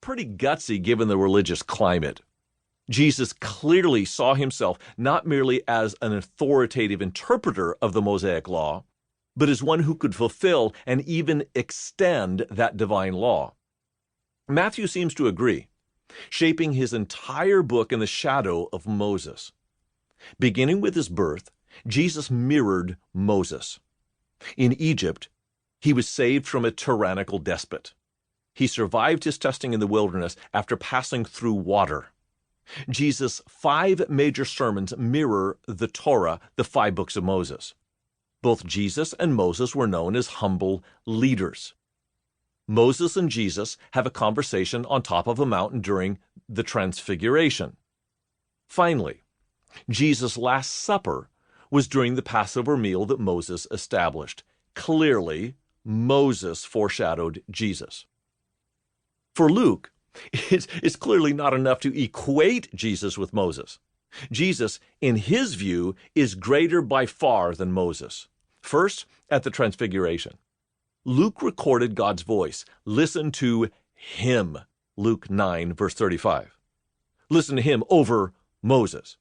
pretty gutsy given the religious climate. Jesus clearly saw himself not merely as an authoritative interpreter of the Mosaic law, but as one who could fulfill and even extend that divine law. Matthew seems to agree, shaping his entire book in the shadow of Moses. Beginning with his birth, Jesus mirrored Moses. In Egypt, he was saved from a tyrannical despot. He survived his testing in the wilderness after passing through water. Jesus' 5 major sermons mirror the Torah, the 5 books of Moses. Both Jesus and Moses were known as humble leaders. Moses and Jesus have a conversation on top of a mountain during the Transfiguration. Finally, Jesus' Last Supper was during the Passover meal that Moses established. Clearly, Moses foreshadowed Jesus. For Luke, it's clearly not enough to equate Jesus with Moses. Jesus, in his view, is greater by far than Moses. First, at the Transfiguration, Luke recorded God's voice. Listen to him, Luke 9, verse 35. Listen to him over Moses.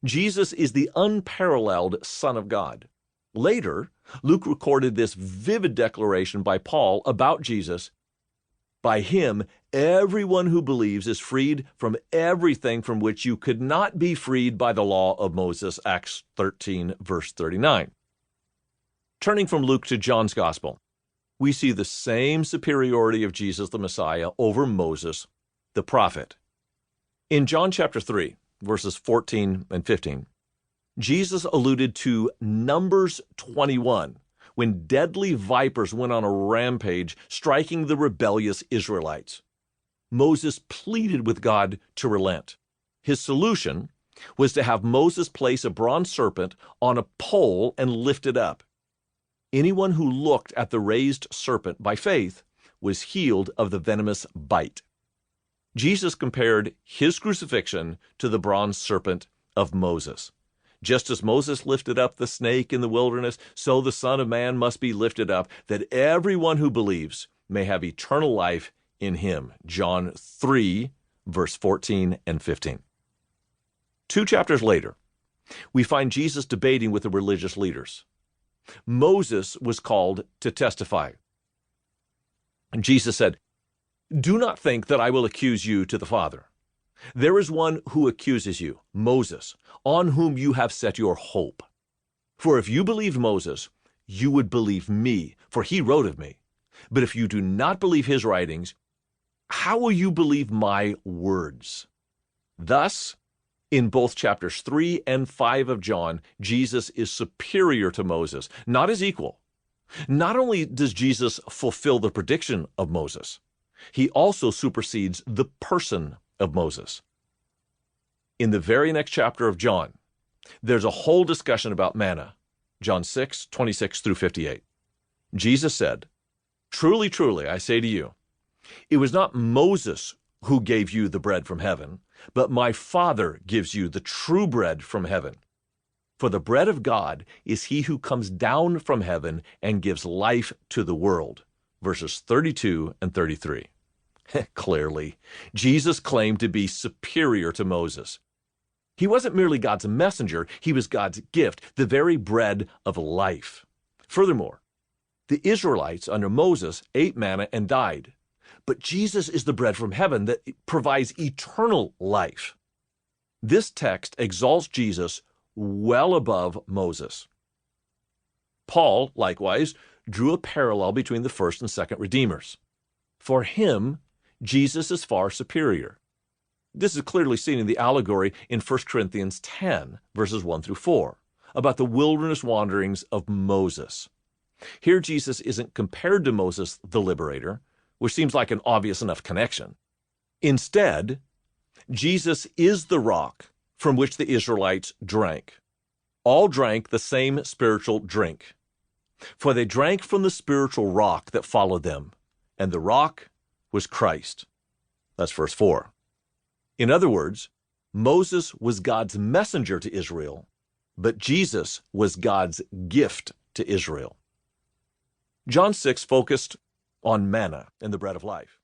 Jesus is the unparalleled Son of God. Later, Luke recorded this vivid declaration by Paul about Jesus. By him, everyone who believes is freed from everything from which you could not be freed by the law of Moses, Acts 13, verse 39. Turning from Luke to John's Gospel, we see the same superiority of Jesus the Messiah over Moses, the prophet. In John chapter 3, verses 14 and 15, Jesus alluded to Numbers 21, when deadly vipers went on a rampage, striking the rebellious Israelites. Moses pleaded with God to relent. His solution was to have Moses place a bronze serpent on a pole and lift it up. Anyone who looked at the raised serpent by faith was healed of the venomous bite. Jesus compared his crucifixion to the bronze serpent of Moses. Just as Moses lifted up the snake in the wilderness, so the Son of Man must be lifted up, that everyone who believes may have eternal life in him. John 3, verse 14 and 15. 2 chapters later, we find Jesus debating with the religious leaders. Moses was called to testify. Jesus said, "Do not think that I will accuse you to the Father. There is one who accuses you, Moses, on whom you have set your hope. For if you believed Moses, you would believe me, for he wrote of me. But if you do not believe his writings, how will you believe my words?" Thus, in both chapters 3 and 5 of John, Jesus is superior to Moses, not his equal. Not only does Jesus fulfill the prediction of Moses, he also supersedes the person of Moses. In the very next chapter of John, there's a whole discussion about manna. John 6, 26 through 58. Jesus said, "Truly, truly, I say to you, it was not Moses who gave you the bread from heaven, but my Father gives you the true bread from heaven. For the bread of God is he who comes down from heaven and gives life to the world." Verses 32 and 33. Clearly, Jesus claimed to be superior to Moses. He wasn't merely God's messenger, he was God's gift, the very bread of life. Furthermore, the Israelites under Moses ate manna and died. But Jesus is the bread from heaven that provides eternal life. This text exalts Jesus well above Moses. Paul, likewise, drew a parallel between the first and second Redeemers. For him, Jesus is far superior. This is clearly seen in the allegory in 1 Corinthians 10, verses 1 through 4, about the wilderness wanderings of Moses. Here Jesus isn't compared to Moses the liberator, which seems like an obvious enough connection. Instead, Jesus is the rock from which the Israelites drank. All drank the same spiritual drink. For they drank from the spiritual rock that followed them, and the rock was Christ. That's verse 4. In other words, Moses was God's messenger to Israel, but Jesus was God's gift to Israel. John 6 focused on manna and the bread of life.